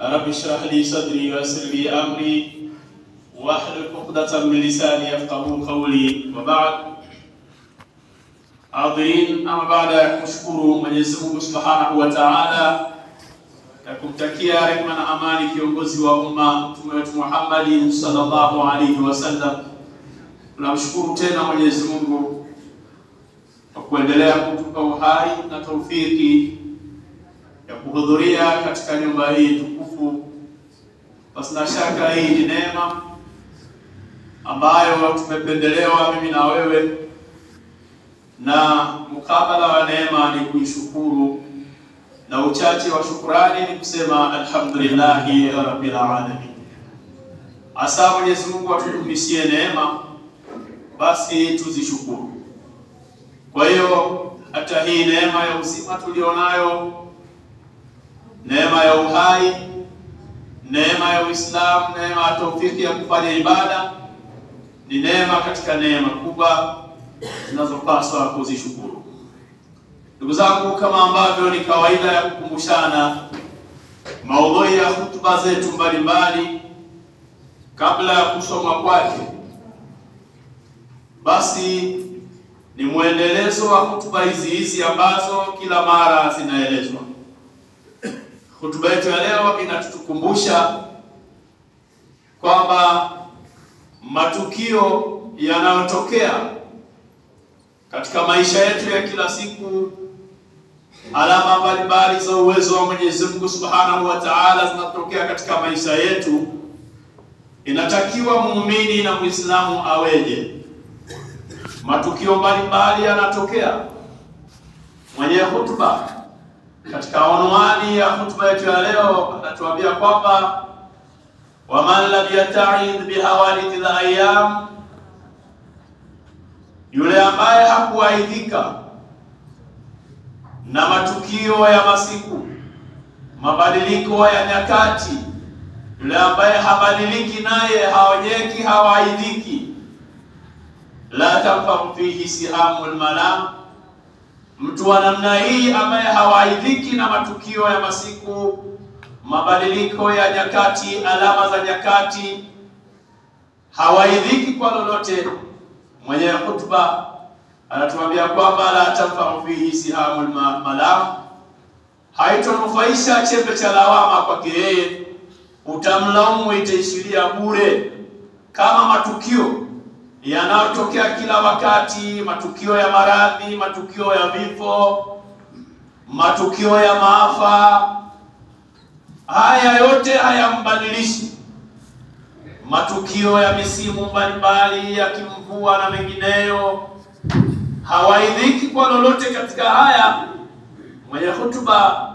رب اشرح لي صدري ويسر لي أمري واحلل عقدة من لساني يفقهوا قولي. وبعد عظيم، أما بعد kushukuru Mwenyezi Mungu Subhanahu wa Ta'ala na kumtakia rehema na amani kiongozi wa umma Mtume wetu Muhammad sallallahu alaihi wasallam. Tunamshukuru tena Mwenyezi Mungu kwa kuendelea kutupa uhai na taufiki ya kuhudhuria katika nyumba hii tukufu. Basi na shaka hii ni neema ambayo tumependelewa mimi na wewe, na mukabala wa neema ni kuishukuru, na uchache wa shukrani ni kusema alhamdulillahi rabbil alamin. Asa Mwenyezi Mungu atudumishe neema, basi tuzishukuru. Kwa hiyo hata hii neema ya uzima tulionayo, neema ya uhai, neema ya Uislamu, neema ya taufiki ya kufanya ibada, ni neema katika neema kubwa zinazopaswa kuzishukuru. Ndugu zangu, kama ambavyo ni kawaida ya kukumbushana maudhui ya hutuba zetu mbalimbali kabla ya kusoma kwake, basi ni muendelezo wa hutuba hizi ambazo kila mara zinaelezwa. Hutuba yetu ya leo inatukumbusha kwamba matukio yanayotokea katika maisha yetu ya kila siku, alama mbalimbali za uwezo wa Mwenyezi Mungu Subhanahu wa Ta'ala zinatokea katika maisha yetu. Inatakiwa muumini na Muislamu aweje? Matukio mbalimbali yanatokea. Mwenye hutuba katika unwani ya hutuba yetu ya leo anatuambia kwamba waman lam yata'id bihawadith al-ayyam, yule ambaye hakuaidhika na matukio ya masiku, mabadiliko ya nyakati, yule ambaye habadiliki naye haonyeki, hawaaidhiki, la tanfa'u fihi sihamul malam. Mtu wa namna hii ambaye hawaidhiki na matukio ya masiku, mabadiliko ya nyakati, alama za nyakati, hawaidhiki kwa lolote, mwenye hutuba anatuambia kwamba la tanfa'u fihi sihamul malam, haitonufaisha chembe cha lawama kwake yeye, utamlaumu itaishiria bure. Kama matukio yanayotokea kila wakati, matukio ya maradhi, matukio ya vifo, matukio ya maafa, haya yote hayambadilishi. Matukio ya misimu mbalimbali ya kimvua na mengineyo, hawaidhiki kwa lolote katika haya. Mwenye hutuba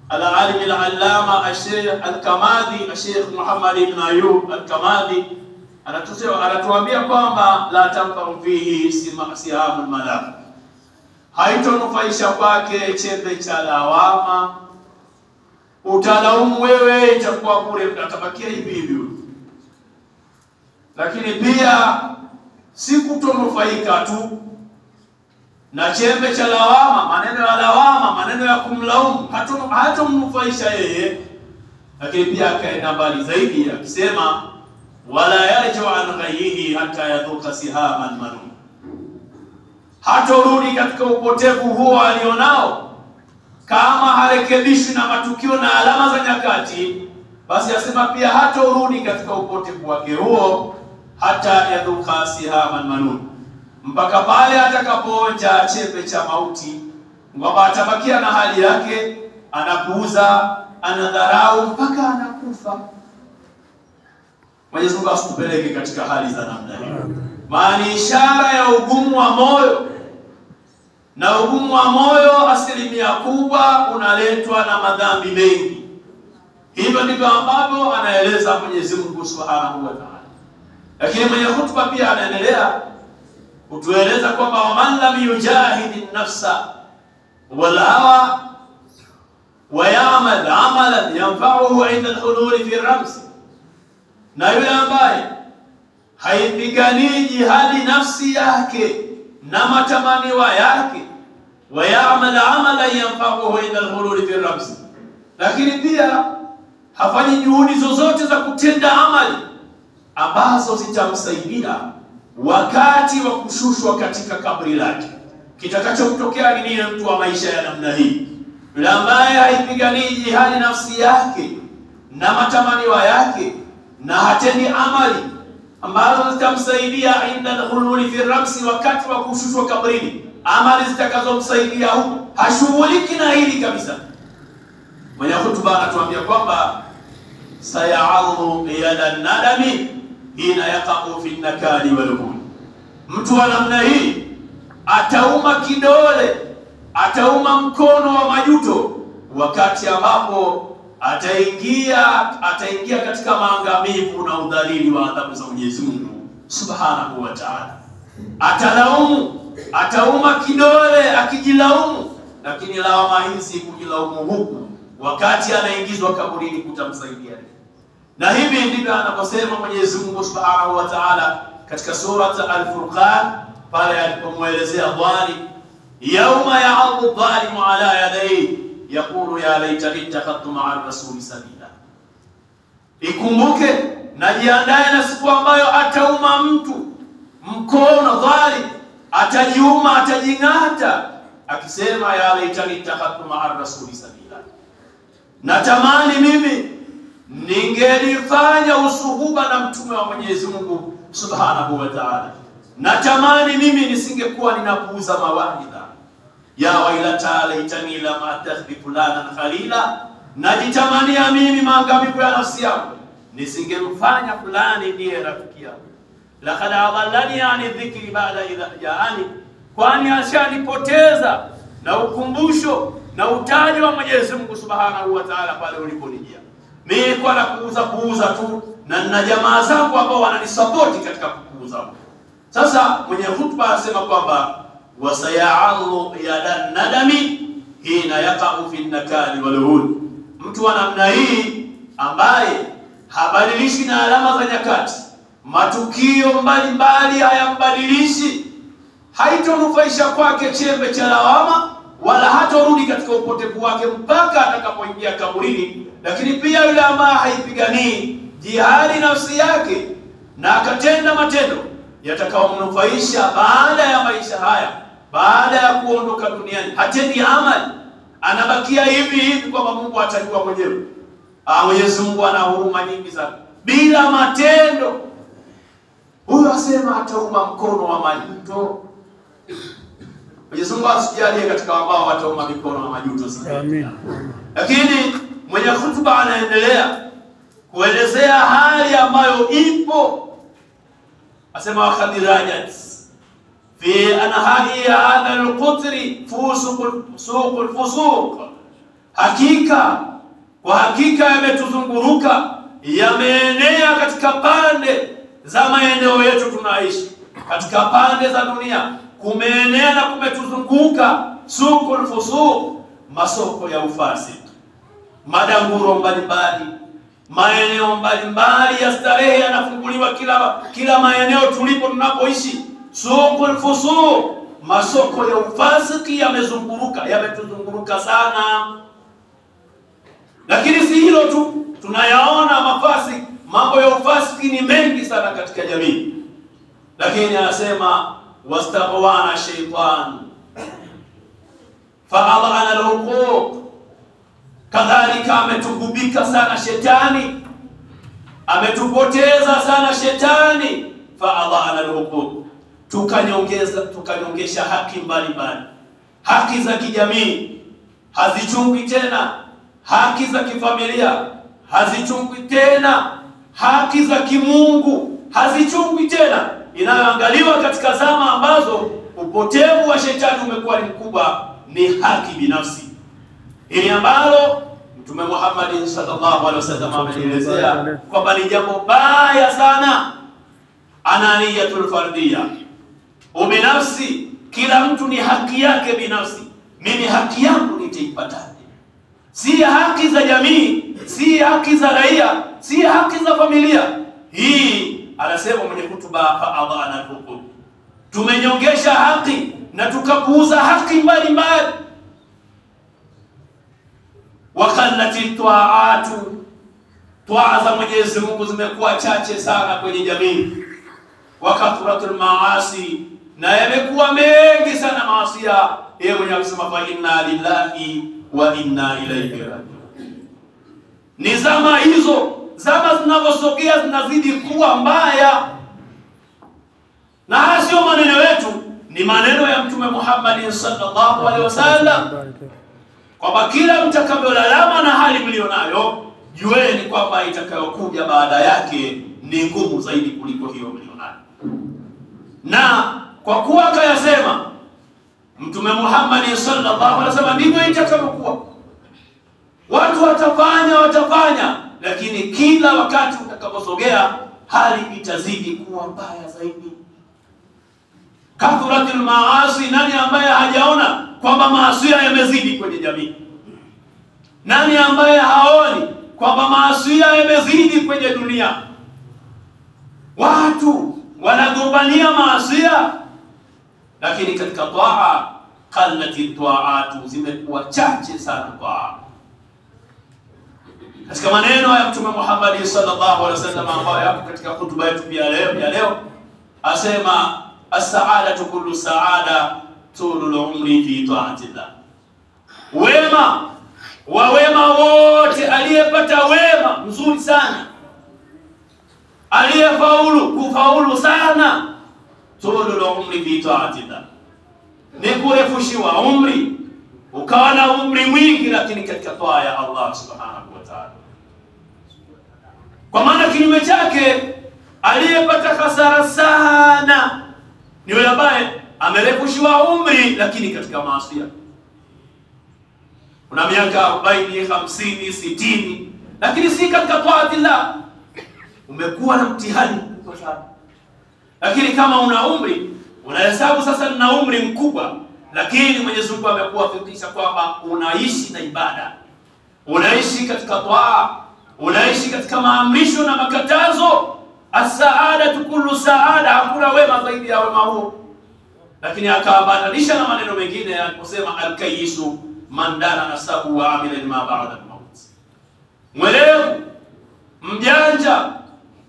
al-alim al-allama al-sheikh al-Kamadhi, al-sheikh Muhammad ibn Ayub al-Kamadhi, anatuambia kwamba la tanfa'u fihi sihamul malam, haitonufaisha kwake chembe cha lawama, utalaumu wewe, itakuwa bure, utabakia hivi hivyo. Lakini pia si kutonufaika tu na chembe cha lawama, maneno ya lawama, maneno ya kumlaumu, hatomnufaisha yeye, lakini pia akaenda mbali zaidi akisema wala yarju an ghayyihi hatta yadhuka sihaman manun, hatorudi katika upotevu huo alionao kama harekebishwi na matukio na alama za nyakati. Basi asema pia hatorudi katika upotevu wake huo hata yadhuka sihaman manun, mpaka pale atakapoonja chembe cha mauti, kwamba atabakia na hali yake, anapuuza, anadharau mpaka anakufa. Mwenyezi Mungu asitupeleke katika hali za namna hiyo. Maana ishara ya ugumu wa moyo, na ugumu wa moyo asilimia kubwa unaletwa na madhambi mengi. Hivyo ndivyo ambavyo anaeleza Mwenyezi Mungu Subhanahu wa Ta'ala. Lakini mwenye hutuba pia anaendelea kutueleza kwamba waman lam yujahidi nafsa wal hawa wa ya'mal amalan yanfa'uhu 'inda al-hulul fi ar-rams, na yule ambaye haipiganii jihadi nafsi yake na matamaniwa yake, wa ya'mal amalan yanfa'uhu 'inda al-hulul fi ar-rams, lakini pia hafanyi juhudi zozote za kutenda amali ambazo zitamsaidia wakati wa kushushwa katika kaburi lake. Kitakachomtokea ni nini mtu wa maisha ya namna hii? Yule ambaye haipiganii jihadi nafsi yake na matamanio yake na hatendi amali ambazo zitamsaidia inda al-khululi fi ramsi, wakati wa kushushwa kabrini, amali zitakazomsaidia huko, hashughuliki na hili kabisa. Mwenye hutuba anatuambia kwamba saya'adhu yada nadami hina yaqa'u fi nakali wal hul. Mtu wa namna hii atauma kidole, atauma mkono wa majuto wakati ambapo ataingia katika maangamivu na udhalili wa adhabu za Mwenyezi Mungu Subhanahu wa Ta'ala. Atalaumu, atauma kidole akijilaumu, lakini lawama hizi, kujilaumu huku wakati anaingizwa kaburini, kutamsaidia. Na hivi ndivyo anaposema Mwenyezi Mungu Subhanahu wa Ta'ala katika surat Al-Furqan pale alipomuelezea dhalim, yauma ya'adhu dhalimu ala yadayhi yaqulu ya laitani ittakhadtu ma'a rasuli sabila. Ikumbuke na jiandae na siku ambayo atauma mtu mkono dhalim, atajiuma, atajingata akisema ya laitani ittakhadtu ma'a rasuli sabila, natamani mimi ningelifanya usuhuba na mtume wa Mwenyezi Mungu Subhanahu wa Ta'ala, natamani mimi nisingekuwa ninapuuza mawaidha. Ya wailata laitani lam attakhidh fulanan khalila, najitamania mimi maangamivu ya nafsi yangu, nisingemfanya fulani ndiye rafiki yangu. Laqad adallani ani dhikri ba'da idha ja'ani, kwani ashanipoteza na ukumbusho na utaji wa Mwenyezi Mungu Subhanahu wa Ta'ala pale uliponijia. Mimi kwa kuuza tu na nina jamaa zangu ambao wananisapoti katika kuuza. Sasa mwenye hutuba anasema kwamba wasaya'allu yada nadami hina yaqa'u fi nakali wal hul. Mtu wa namna hii ambaye habadilishi na alama za nyakati, matukio mbalimbali hayambadilishi, haitonufaisha kwake chembe cha lawama, wala hatorudi katika upotevu wake mpaka atakapoingia kaburini. Lakini pia yule ambaye haipiganii jihadi nafsi yake na akatenda matendo yatakayomnufaisha baada ya maisha haya, baada ya kuondoka duniani, hatendi amali, anabakia hivi hivi kwamba Mungu atajua mwenyewe. Mwenyezi Mungu ana huruma nyingi sana, bila matendo. Huyo asema atauma mkono wa majuto. Mwenyezi Mungu asijalie katika ambao watauma mikono wa majuto sana. Amen. Lakini mwenye hutuba anaendelea kuelezea hali ambayo ipo, asema wakhadirajat fi anahai hadha al-qutri fusuqul fusuq, hakika kwa hakika yametuzunguruka, yameenea katika pande za maeneo yetu tunaishi, katika pande za dunia kumeenea na kumetuzunguka suqul fusuq, masoko ya ufasiki, madanguro mbalimbali, maeneo mbalimbali ya starehe yanafunguliwa kila maeneo tulipo tunapoishi. Suqul fusuq, masoko ya ufasiki yamezunguruka, yametuzunguruka sana. Lakini si hilo tu, tunayaona mafasiki, mambo ya ufasiki ni mengi sana katika jamii. Lakini anasema wastaghwana shaytan fa'adhana al-huquq, kadhalika ametugubika sana shetani, ametupoteza sana shetani. Fa'adhana al-huquq, tukanyongesha haki mbalimbali, haki za kijamii hazichungwi tena, haki za kifamilia hazichungwi tena, haki za kimungu hazichungwi tena. Inayoangaliwa katika zama ambazo upotevu wa shetani umekuwa ni mkubwa ni haki binafsi, ili ambalo Mtume Muhammad sallallahu alaihi wasallam ameelezea kwamba ni jambo baya sana. Ananiyatul fardiyya, ubinafsi, kila mtu ni haki yake binafsi. Mimi haki yangu nitaipataje? Si haki za jamii, si haki za raia, si haki za familia. Hii anasema mwenye kutuba fa'adhana al-huquq, tumenyongesha haki na tukapuuza haki mbalimbali. Wakallati ta'atu Toa za Mwenyezi Mungu zimekuwa chache sana kwenye jamii. Wa kathratul maasi, na yamekuwa mengi sana maasi. Yeye mwenyewe akisema fa inna lillahi wa inna ilayhi raji'un. Ni zama hizo, zama zinazosogea zinazidi kuwa mbaya. Na sio maneno yetu, ni maneno ya Mtume Muhammad sallallahu alaihi wasallam, kwamba kila mtakavyolalama na hali mlionayo, jueni kwamba itakayokuja baada yake ni ngumu zaidi kuliko hiyo mlionayo. Na kwa kuwa akayasema Mtume Muhammad sallallahu alaihi wasallam, ndivyo itakavyokuwa. Watu watafanya, lakini kila wakati utakaposogea hali itazidi kuwa mbaya zaidi. Kathratul maasi, nani ambaye hajaona kwamba maasi yamezidi kwenye jamii? Nani ambaye haoni kwamba maasi yamezidi kwenye dunia? Watu wanagombania maasi, lakini katika taa qallati taatu, zimekuwa chache sana taa. Katika maneno ya Mtume Muhammad sallallahu alaihi wasallam ambayo yapo katika hutuba yetu pia leo, asema as-sa'adatu kullu sa'ada tulul umri fi ta'atillah. Wema wote, aliyepata wema mzuri sana, kufaulu sana, tulul umri fi ta'atillah, ni kurefushiwa umri, ukawa na umri mwingi lakini katika taa ya Allah subhanahu wa ta'ala. Kwa maana kinyume chake, aliyepata hasara sana ni yule ambaye amerefushiwa umri lakini katika maasi. Una miaka 40, 50, 60, lakini si katika taatillah, umekuwa na mtihani mkubwa sana. Lakini kama una umri, unahesabu sasa nina umri mkubwa, lakini Mwenyezi Mungu amekuwafikisha kwamba unaishi na ibada, unaishi katika taa, unaishi katika maamrisho na makatazo. As-saadatu kullu saada, hakuna wema zaidi ya wema huo. Lakini akabadilisha na maneno mengine aliposema al-kayyisu man dana nasabu wa amila lima ba'da al-maut. Mwelevu, mjanja,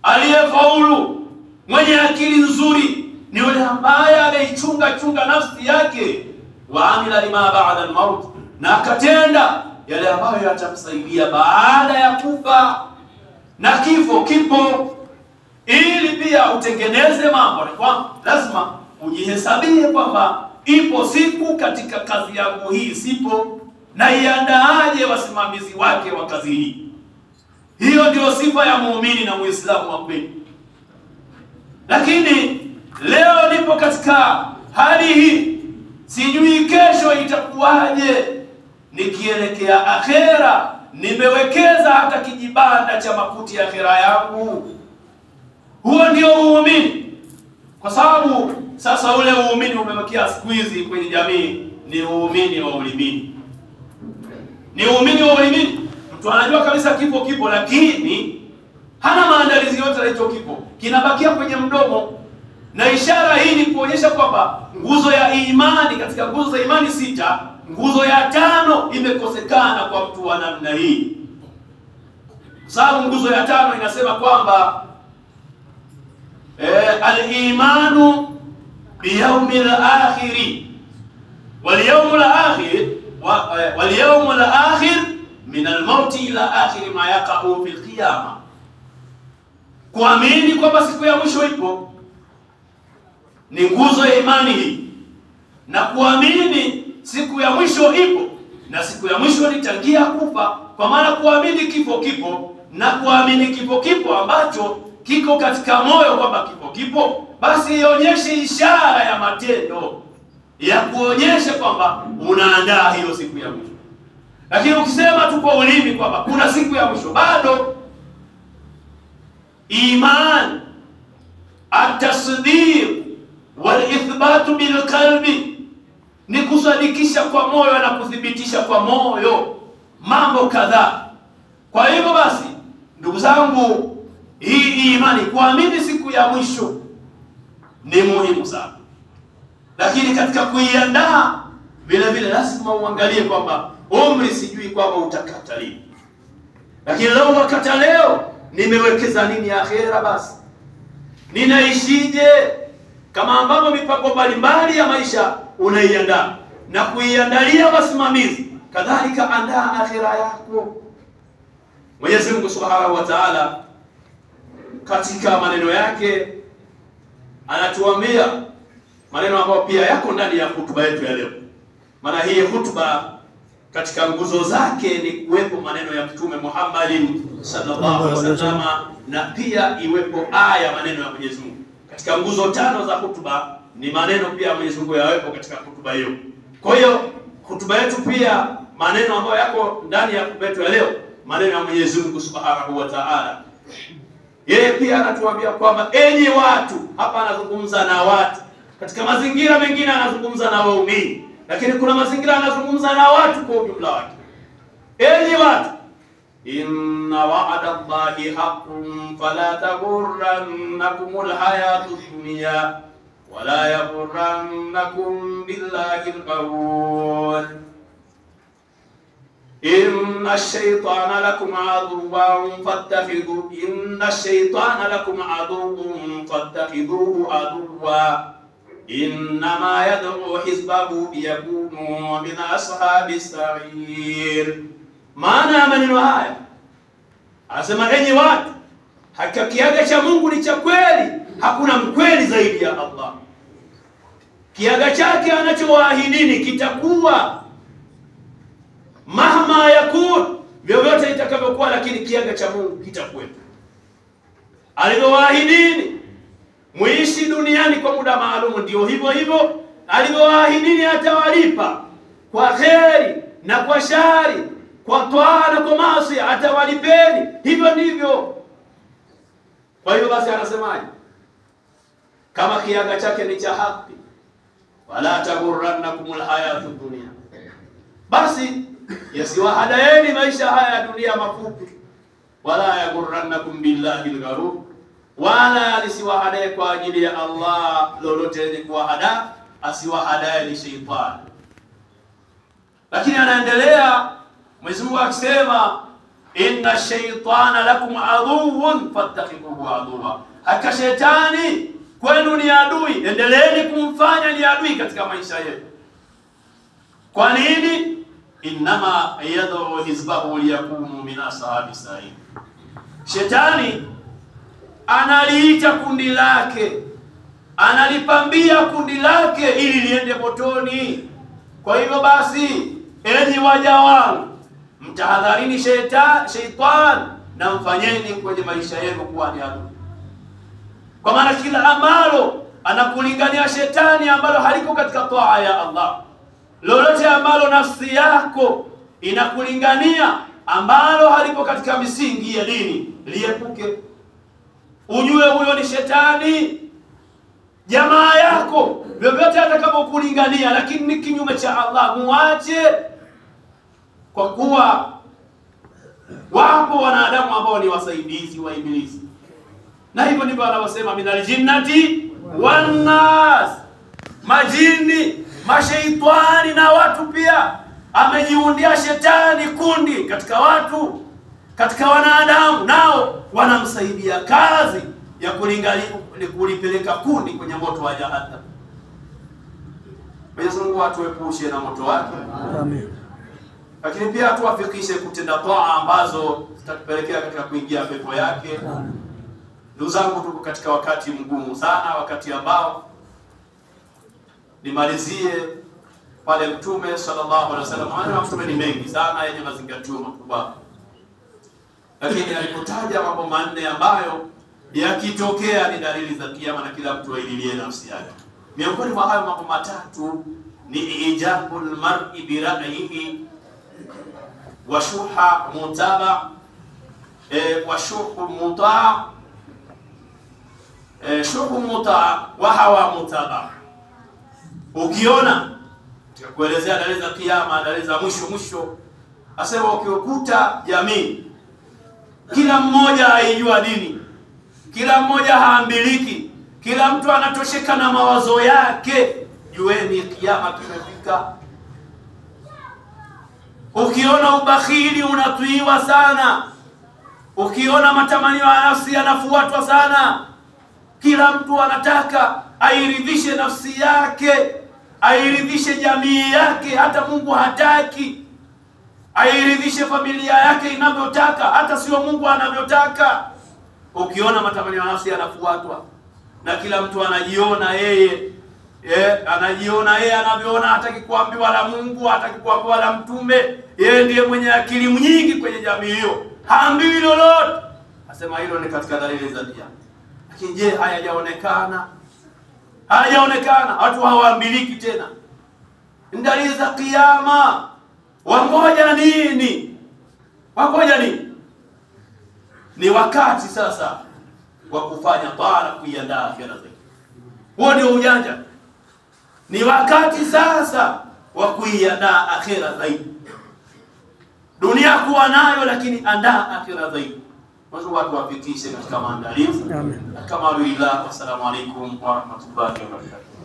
aliyefaulu, mwenye akili nzuri ni yule ambaye anaichunga nafsi yake, wa amila lima ba'da al-maut, na akatenda yale ambayo yatamsaidia baada ya kufa. Na kifo kipo, ili pia utengeneze mambo. Kwa lazima ujihesabie kwamba ipo siku katika kazi yangu hii sipo, na iandaaje wasimamizi wake wa kazi hii. Hiyo ndio sifa ya muumini na Muislamu wa kweli. Lakini leo nipo katika hali hii, sijui kesho itakuwaje. Nikielekea akhera, nimewekeza hata kijibanda cha makuti ya akhera yangu. Huo ndio uumini. Kwa sababu sasa ule uumini umebakia siku hizi kwenye jamii ni uumini wa ulimini. Ni uumini wa ulimini. Mtu anajua kabisa kipo, lakini hana maandalizi yote ya hicho kipo, kinabakia kwenye mdomo. Na ishara hii ni kuonyesha kwamba nguzo ya imani, katika nguzo za imani 6, nguzo ya 5 imekosekana kwa mtu wa namna hii. Sababu nguzo ya 5 inasema kwamba al-imanu biyawmil akhir wal yawmul akhir min al-maut ila akhir ma yaqa'u fil qiyamah. Kuamini kwamba siku ya mwisho ipo ni nguzo ya imani hii, na kuamini siku ya mwisho ipo, na siku ya mwisho ni tangia kufa. Kwa maana kuamini kifo kipo, na kuamini kifo kipo ambacho kiko katika moyo kwamba kipo, basi ionyeshe ishara ya matendo ya kuonyesha kwamba unaandaa hiyo siku ya mwisho. Lakini ukisema tu kwa ulimi kwamba kuna siku ya mwisho, bado iman, at-tasdiq wal ithbatu bil qalbi, ni kusadikisha kwa moyo na kuthibitisha kwa moyo mambo kadhaa. Kwa hivyo basi, ndugu zangu, hii imani, kuamini siku ya mwisho ni muhimu sana. Lakini katika kuiandaa vile lazima uangalie kwamba umri, sijui kwamba utakata lini. Lakini leo wakati leo nimewekeza nini akhera? Basi ninaishije? Kama ambavyo mipango mbalimbali ya maisha unaiandaa na kuiandalia wasimamizi, kadhalika andaa akhera yako. Mwenyezi Mungu Subhanahu wa Ta'ala katika maneno yake anatuambia maneno ambayo pia yako ndani ya hutuba yetu ya leo. Maana hii hutuba katika nguzo zake ni kuwepo maneno ya Mtume Muhammad sallallahu alaihi wasallam, na pia iwepo aya maneno ya Mwenyezi Mungu. Katika nguzo tano za hutuba ni maneno pia Mwenyezi Mungu yawepo katika hutuba hiyo. Kwa hiyo hutuba yetu pia maneno ambayo yako ndani ya hutuba yetu ya leo, maneno ya Mwenyezi Mungu Subhanahu wa Ta'ala. Yeye pia anatuambia kwamba enyi watu, hapa anazungumza na watu. Katika mazingira mengine anazungumza na waumini, lakini kuna mazingira anazungumza na watu kwa ujumla wake. Enyi watu, inna wa'ada Allahi haqqun fala taghurrannakumul hayatud dunya wala yaghurrannakum billahi al-ghurur. Inna ash-shaytana lakum aduwwan fattakhidhuhu aduwwa innama yad'u hizbahu liyakunu min ashabis sa'ir. Maana ya maneno haya, anasema enyi watu, hakika kiaga cha Mungu ni cha kweli, hakuna mkweli zaidi ya Allah. Kiaga chake anachowaahidini kitakuwa mahma yakun, vyovyote itakavyokuwa, lakini kiaga cha Mungu kitakuwepo. Alivyowaahidini muishi duniani kwa muda maalum, ndio hivyo hivyo alivyowaahidini atawalipa kwa kheri na kwa shari, kwa toaa na kwa maasi, atawalipeni. Hivyo ndivyo. Kwa hivyo basi anasemaje? Kama kiaga chake ni cha haki, wala taghurrannakumul hayatud dunya, basi yasiwahadaeni maisha haya ya dunia mafupi, wala yaghurrannakum billahi al-gharur, wala lisiwahadae kwa ajili ya Allah lolote ni kuwahada, asiwahadae ni shaytan. Lakini anaendelea Mwenyezi Mungu akisema, inna shaytana lakum aduwwun fattakhidhuhu aduwwa, hakika shetani kwenu ni adui, endeleeni kumfanya ni adui katika maisha yetu. Kwa nini? Innama yad'u hizbahu liyakunu min ashabis sa'ir. Shetani analiita kundi lake, analipambia kundi lake ili liende motoni. Kwa hivyo basi, enyi waja wangu, mtahadharini shaitan na mfanyeni kwenye maisha yenu kuwa ni adui. Kwa maana kila ambalo anakulingania shetani ambalo haliko katika toa ya Allah, lolote ambalo nafsi yako inakulingania ambalo haliko katika misingi ya dini, liepuke. Ujue huyo ni shetani. Jamaa yako vyovyote atakapokulingania, lakini ni kinyume cha Allah, muache. Kwa kuwa wapo wanadamu ambao ni wasaidizi wa Ibilisi, na hivyo ndivyo anavyosema minal jinnati wan nas, majini, mashaitani na watu pia. Amejiundia shetani kundi katika watu, katika wanadamu, nao wanamsaidia kazi ya kulipeleka kundi kwenye moto wa jahannam. Mwenyezi Mungu atuepushe na moto wake. Amen. Lakini pia tuwafikishe kutenda toa ambazo zitatupelekea katika kuingia pepo yake. Ndugu zangu, tuko katika wakati mgumu sana, wakati ambao nimalizie pale Mtume sallallahu alaihi wasallam. Maana Mtume ni mengi sana yenye mazingatio makubwa, lakini alipotaja mambo manne ambayo yakitokea ni dalili za kiyama na kila mtu aililie nafsi yake. Miongoni mwa hayo mambo matatu ni ijabul mar'i bi ra'yihi wa shuha mutaba wa shuhu muta shuhu muta wa hawa mutaba. Ukiona kuelezea dalili za kiyama, dalili za mwisho, asema ukikuta jamii kila mmoja aijua dini, kila mmoja haambiliki, kila mtu anatosheka na mawazo yake, jueni kiyama kimefika. Ukiona ubakhili unatuiwa sana, Ukiona matamanio ya nafsi yanafuatwa sana, kila mtu anataka airidhishe nafsi yake, airidhishe jamii yake, hata Mungu hataki. Airidhishe familia yake inavyotaka, hata sio Mungu anavyotaka. Ukiona matamanio ya nafsi yanafuatwa na kila mtu anajiona yeye anavyoona, hataki kuambiwa la Mungu, hataki kuambiwa la mtume, yeye ndiye mwenye akili nyingi kwenye jamii hiyo, haambiwi lolote. Asema hilo ni katika dalili za kiyama. Lakini je, hayajaonekana? Hayajaonekana, watu hawaambiliki tena. Dalili za kiyama. Wangoja nini? Wangoja nini? Ni wakati sasa wa kufanya taa na kuiandaa akhera zaidi. Huo ndio ujanja. Ni wakati sasa wa kuiandaa akhera zaidi. Dunia kuwa nayo, lakini andaa akhera zaidi. Mwanzo watu wapitishe katika maandalizi. Amen. Kama billah. Wassalamu alaikum wa rahmatullahi wa barakatuh.